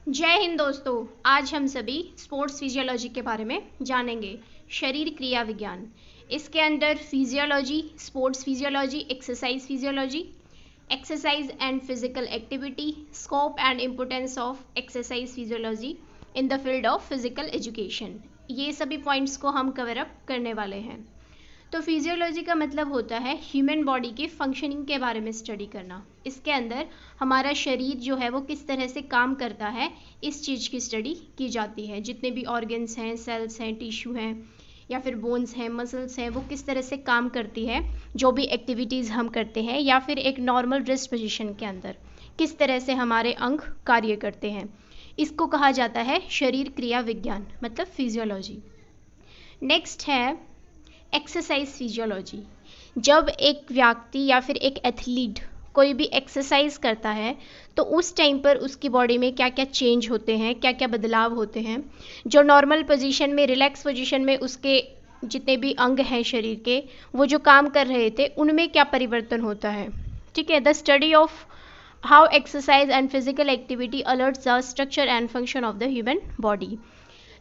जय हिंद दोस्तों। आज हम सभी स्पोर्ट्स फिजियोलॉजी के बारे में जानेंगे। शरीर क्रिया विज्ञान, इसके अंदर physiology, sports physiology, exercise and physical activity, scope and importance of exercise physiology in the field of physical education, ये सभी पॉइंट्स को हम कवर अप करने वाले हैं। तो फिजियोलॉजी का मतलब होता है ह्यूमन बॉडी के फंक्शनिंग के बारे में स्टडी करना। इसके अंदर हमारा शरीर जो है वो किस तरह से काम करता है, इस चीज़ की स्टडी की जाती है। जितने भी ऑर्गन्स हैं, सेल्स हैं, टिश्यू हैं या फिर बोन्स हैं, मसल्स हैं, वो किस तरह से काम करती है, जो भी एक्टिविटीज़ हम करते हैं या फिर एक नॉर्मल रेस्ट पोजीशन के अंदर किस तरह से हमारे अंग कार्य करते हैं, इसको कहा जाता है शरीर क्रिया विज्ञान, मतलब फिजियोलॉजी। नेक्स्ट है एक्सरसाइज फिजियोलॉजी। जब एक व्यक्ति या फिर एक एथलीट कोई भी एक्सरसाइज करता है तो उस टाइम पर उसकी बॉडी में क्या क्या चेंज होते हैं, क्या क्या बदलाव होते हैं। जो नॉर्मल पोजीशन में, रिलैक्स पोजीशन में उसके जितने भी अंग हैं शरीर के, वो जो काम कर रहे थे, उनमें क्या परिवर्तन होता है। ठीक है, the study of how exercise and physical activity alerts the structure and function of the human body.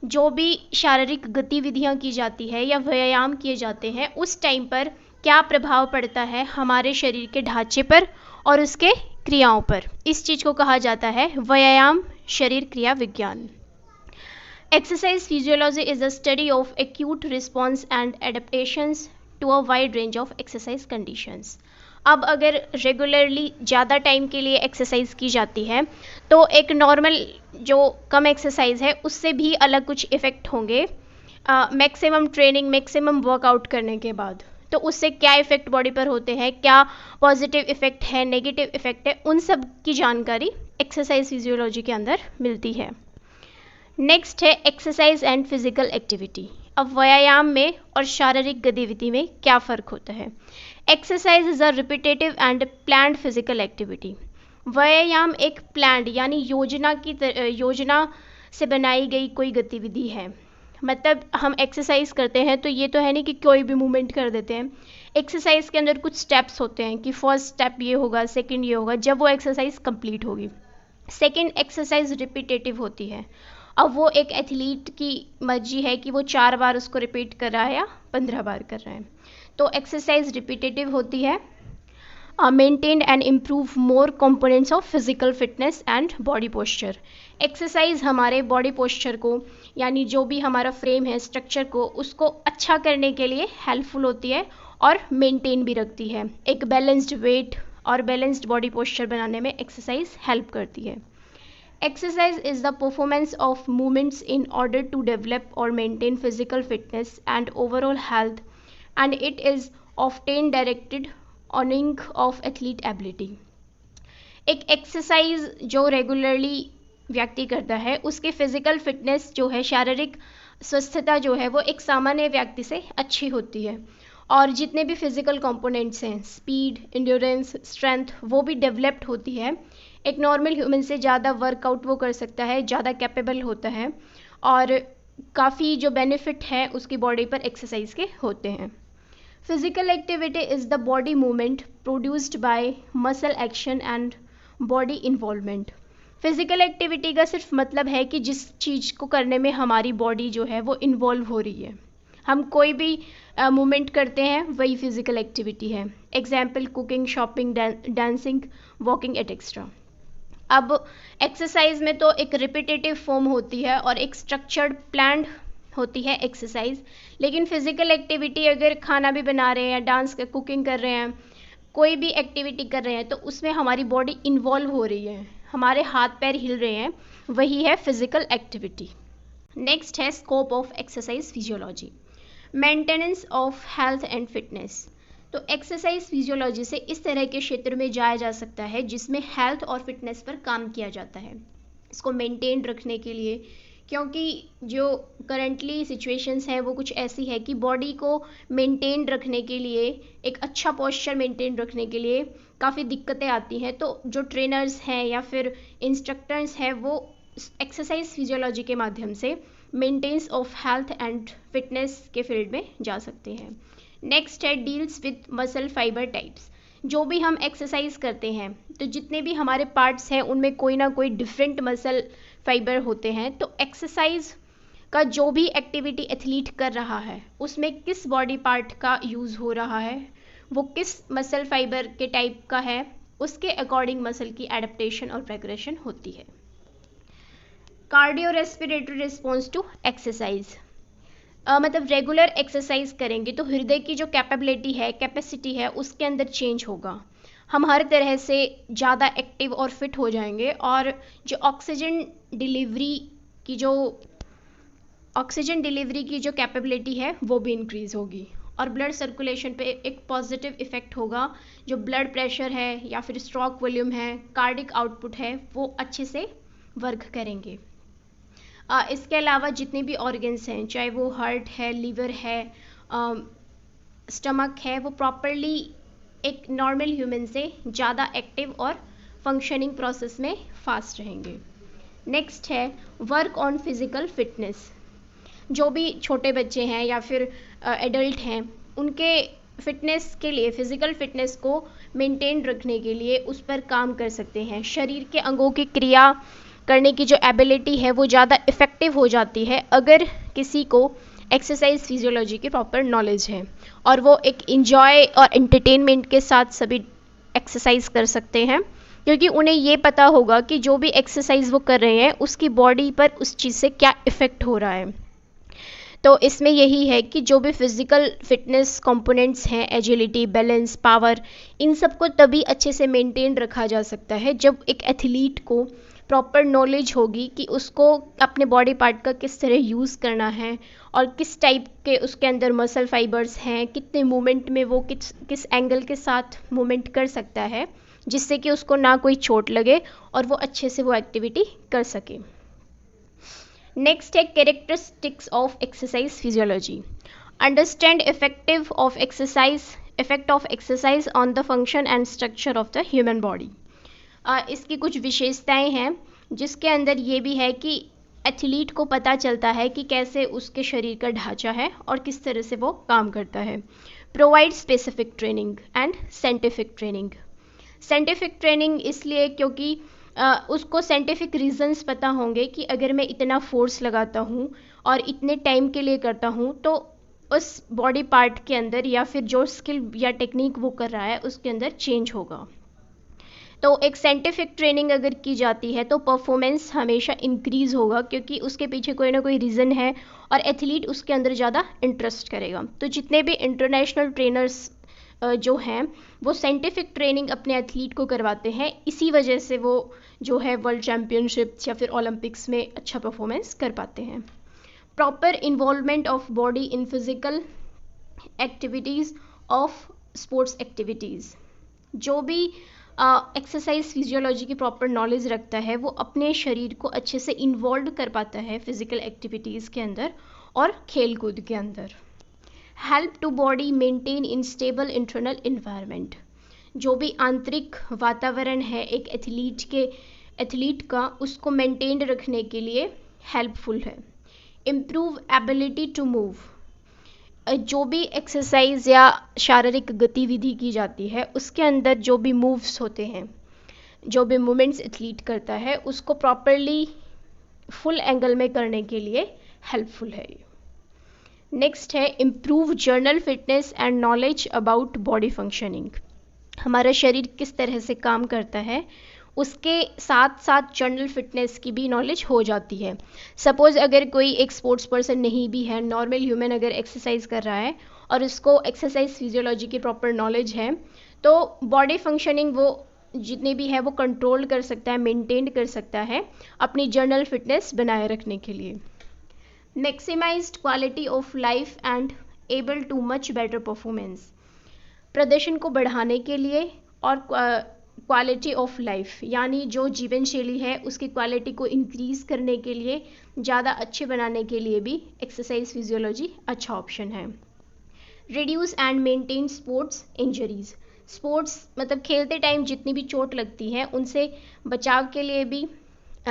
जो भी शारीरिक गतिविधियां की जाती है या व्यायाम किए जाते हैं, उस टाइम पर क्या प्रभाव पड़ता है हमारे शरीर के ढांचे पर और उसके क्रियाओं पर, इस चीज़ को कहा जाता है व्यायाम शरीर क्रिया विज्ञान। Exercise physiology is the study of acute response and adaptations to a wide range of exercise conditions. अब अगर रेगुलरली ज़्यादा टाइम के लिए एक्सरसाइज की जाती है तो एक नॉर्मल जो कम एक्सरसाइज है उससे भी अलग कुछ इफ़ेक्ट होंगे मैक्सिमम ट्रेनिंग, मैक्सिमम वर्कआउट करने के बाद। तो उससे क्या इफ़ेक्ट बॉडी पर होते हैं, क्या पॉजिटिव इफ़ेक्ट है, नेगेटिव इफ़ेक्ट है, उन सब की जानकारी एक्सरसाइज फिजियोलॉजी के अंदर मिलती है। नेक्स्ट है एक्सरसाइज एंड फिजिकल एक्टिविटी। अब व्यायाम में और शारीरिक गतिविधि में क्या फ़र्क होता है। Exercise is a repetitive and planned physical activity. व्यायाम एक प्लान्ड यानी योजना से बनाई गई कोई गतिविधि है। मतलब हम एक्सरसाइज करते हैं तो ये तो है नहीं कि कोई भी मूवमेंट कर देते हैं। एक्सरसाइज के अंदर कुछ स्टेप्स होते हैं कि फर्स्ट स्टेप ये होगा, सेकंड ये होगा, जब वो एक्सरसाइज कंप्लीट होगी। सेकंड एक्सरसाइज रिपीटेटिव होती है। अब वो एक एथलीट की मर्जी है कि वो 4 बार उसको रिपीट कर रहा है या 15 बार कर रहा है। तो एक्सरसाइज रिपीटेटिव होती है। Maintain and improve more components of physical fitness and body posture. Exercise हमारे बॉडी पोस्चर को, यानी जो भी हमारा फ्रेम है, स्ट्रक्चर को, उसको अच्छा करने के लिए हेल्पफुल होती है और मेंटेन भी रखती है। एक बैलेंस्ड वेट और बैलेंस्ड बॉडी पोस्चर बनाने में एक्सरसाइज हेल्प करती है। Exercise is the performance of movements in order to develop or maintain physical fitness and overall health, and it is often directed honoring of athlete ability. एक exercise जो regularly व्यक्ति करता है उसके फिजिकल फिटनेस जो है, शारीरिक स्वस्थता जो है, वो एक सामान्य व्यक्ति से अच्छी होती है और जितने भी फिजिकल कंपोनेंट्स हैं, स्पीड, इंड्योरेंस, स्ट्रेंथ, वो भी डेवलप्ड होती है। एक नॉर्मल ह्यूमन से ज़्यादा वर्कआउट वो कर सकता है, ज़्यादा कैपेबल होता है और काफ़ी जो बेनिफिट है उसकी बॉडी पर एक्सरसाइज के होते हैं। Physical activity is the body movement produced by muscle action and body involvement. Physical activity का सिर्फ मतलब है कि जिस चीज़ को करने में हमारी बॉडी जो है वो इन्वॉल्व हो रही है, हम कोई भी मूवमेंट करते हैं, वही फिजिकल एक्टिविटी है। Example cooking, shopping, dancing, walking etcetera. अब एक्सरसाइज में तो एक रिपीटेटिव फॉर्म होती है और एक स्ट्रक्चर्ड प्लान्ड होती है एक्सरसाइज। लेकिन फिजिकल एक्टिविटी अगर खाना भी बना रहे हैं, डांस कर, कुकिंग कर रहे हैं, कोई भी एक्टिविटी कर रहे हैं, तो उसमें हमारी बॉडी इन्वॉल्व हो रही है, हमारे हाथ पैर हिल रहे हैं, वही है फिजिकल एक्टिविटी। नेक्स्ट है scope of exercise physiology, maintenance of health and fitness. तो एक्सरसाइज फिजियोलॉजी से इस तरह के क्षेत्र में जाया जा सकता है जिसमें हेल्थ और फिटनेस पर काम किया जाता है, इसको मेंटेन रखने के लिए। क्योंकि जो करंटली सिचुएशंस हैं वो कुछ ऐसी है कि बॉडी को मेंटेन रखने के लिए, एक अच्छा पोस्चर मेंटेन रखने के लिए काफ़ी दिक्कतें आती हैं। तो जो ट्रेनर्स हैं या फिर इंस्ट्रक्टर्स हैं वो एक्सरसाइज फिजियोलॉजी के माध्यम से maintenance of health and fitness के फील्ड में जा सकते हैं। नेक्स्ट है deals with muscle fibre types. जो भी हम एक्सरसाइज करते हैं तो जितने भी हमारे पार्ट्स हैं उनमें कोई ना कोई डिफरेंट मसल फाइबर होते हैं। तो एक्सरसाइज का जो भी एक्टिविटी एथलीट कर रहा है उसमें किस बॉडी पार्ट का यूज़ हो रहा है, वो किस मसल फाइबर के टाइप का है, उसके अकॉर्डिंग मसल की एडेप्टेशन और प्रोग्रेशन होती है। Cardio respiratory response to exercise, मतलब रेगुलर एक्सरसाइज करेंगे तो हृदय की जो कैपेबिलिटी है, कैपेसिटी है, उसके अंदर चेंज होगा। हम हर तरह से ज़्यादा एक्टिव और फिट हो जाएंगे और जो ऑक्सीजन डिलीवरी की जो कैपेबिलिटी है वो भी इंक्रीज़ होगी और ब्लड सर्कुलेशन पे एक पॉजिटिव इफ़ेक्ट होगा। जो ब्लड प्रेशर है या फिर स्ट्रोक वॉल्यूम है, कार्डिक आउटपुट है, वो अच्छे से वर्क करेंगे। इसके अलावा जितने भी ऑर्गन्स हैं, चाहे वो हार्ट है, लीवर है, स्टमक है, वो प्रॉपरली एक नॉर्मल ह्यूमन से ज़्यादा एक्टिव और फंक्शनिंग प्रोसेस में फास्ट रहेंगे। नेक्स्ट है वर्क ऑन फिज़िकल फिटनेस। जो भी छोटे बच्चे हैं या फिर एडल्ट हैं, उनके फिटनेस के लिए, फिज़िकल फिटनेस को मेंटेन रखने के लिए उस पर काम कर सकते हैं। शरीर के अंगों की क्रिया करने की जो एबिलिटी है वो ज़्यादा इफ़ेक्टिव हो जाती है अगर किसी को एक्सरसाइज फिजियोलॉजी की प्रॉपर नॉलेज है और वो एक इंजॉय और एंटरटेनमेंट के साथ सभी एक्सरसाइज कर सकते हैं, क्योंकि उन्हें ये पता होगा कि जो भी एक्सरसाइज वो कर रहे हैं उसकी बॉडी पर उस चीज़ से क्या इफ़ेक्ट हो रहा है। तो इसमें यही है कि जो भी फिज़िकल फिटनेस कंपोनेंट्स हैं, एजिलिटी, बैलेंस, पावर, इन सबको तभी अच्छे से मेंटेन रखा जा सकता है जब एक एथलीट को प्रॉपर नॉलेज होगी कि उसको अपने बॉडी पार्ट का किस तरह यूज़ करना है और किस टाइप के उसके अंदर मसल फाइबर्स हैं, कितने मूवमेंट में वो किस एंगल के साथ मूवमेंट कर सकता है जिससे कि उसको ना कोई चोट लगे और वो अच्छे से वो एक्टिविटी कर सके। नेक्स्ट है characteristics of exercise physiology. Understand effect of exercise on the function and structure of the human body. इसकी कुछ विशेषताएं हैं जिसके अंदर ये भी है कि एथलीट को पता चलता है कि कैसे उसके शरीर का ढांचा है और किस तरह से वो काम करता है। Provide specific training and scientific training. Scientific training इसलिए क्योंकि उसको साइंटिफिक रीजंस पता होंगे कि अगर मैं इतना फोर्स लगाता हूँ और इतने टाइम के लिए करता हूँ तो उस बॉडी पार्ट के अंदर या फिर जो स्किल या टेक्निक वो कर रहा है उसके अंदर चेंज होगा। तो एक साइंटिफिक ट्रेनिंग अगर की जाती है तो परफॉर्मेंस हमेशा इंक्रीज़ होगा क्योंकि उसके पीछे कोई ना कोई रीज़न है और एथलीट उसके अंदर ज़्यादा इंटरेस्ट करेगा। तो जितने भी इंटरनेशनल ट्रेनर्स जो हैं वो साइंटिफिक ट्रेनिंग अपने एथलीट को करवाते हैं, इसी वजह से वो जो है वर्ल्ड चैम्पियनशिप्स या फिर ओलंपिक्स में अच्छा परफॉर्मेंस कर पाते हैं। Proper involvement of body in physical activities of sports activities. जो भी एक्सरसाइज फिजियोलॉजी की प्रॉपर नॉलेज रखता है वो अपने शरीर को अच्छे से इन्वॉल्व कर पाता है फिजिकल एक्टिविटीज़ के अंदर और खेल कूद के अंदर। Help to body maintain in stable internal environment. जो भी आंतरिक वातावरण है एक एथलीट का उसको मेंटेन रखने के लिए हेल्पफुल है। Improve ability to move. जो भी एक्सरसाइज या शारीरिक गतिविधि की जाती है उसके अंदर जो भी मूव्स होते हैं, जो भी मूवमेंट्स एथलीट करता है उसको प्रॉपरली फुल एंगल में करने के लिए हेल्पफुल है। नेक्स्ट है improve journal fitness and knowledge about body functioning. हमारा शरीर किस तरह से काम करता है उसके साथ साथ जनरल फिटनेस की भी नॉलेज हो जाती है। सपोज़ अगर कोई एक स्पोर्ट्स पर्सन नहीं भी है, नॉर्मल ह्यूमन अगर एक्सरसाइज कर रहा है और उसको एक्सरसाइज फिजियोलॉजी की प्रॉपर नॉलेज है तो बॉडी फंक्शनिंग वो जितनी भी है वो कंट्रोल कर सकता है, मेंटेन कर सकता है अपनी जनरल फिटनेस बनाए रखने के लिए। Maximised quality of life and able too much better performance. प्रदर्शन को बढ़ाने के लिए और क्वालिटी ऑफ लाइफ यानी जो जीवन शैली है उसकी क्वालिटी को इंक्रीज़ करने के लिए, ज़्यादा अच्छे बनाने के लिए भी एक्सरसाइज फिजियोलॉजी अच्छा ऑप्शन है। Reduce and maintain sports injuries. Sports मतलब खेलते टाइम जितनी भी चोट लगती है उनसे बचाव के लिए भी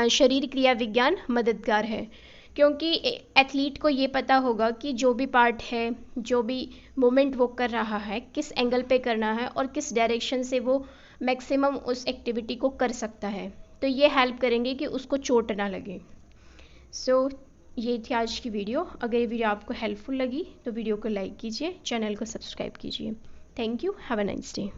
शरीर क्रिया विज्ञान मददगार है, क्योंकि एथलीट को ये पता होगा कि जो भी पार्ट है, जो भी मूवमेंट वो कर रहा है, किस एंगल पे करना है और किस डायरेक्शन से वो मैक्सिमम उस एक्टिविटी को कर सकता है। तो ये हेल्प करेंगे कि उसको चोट ना लगे। सो ये थी आज की वीडियो। अगर ये वीडियो आपको हेल्पफुल लगी तो वीडियो को लाइक कीजिए, चैनल को सब्सक्राइब कीजिए। Thank you, have a nice day.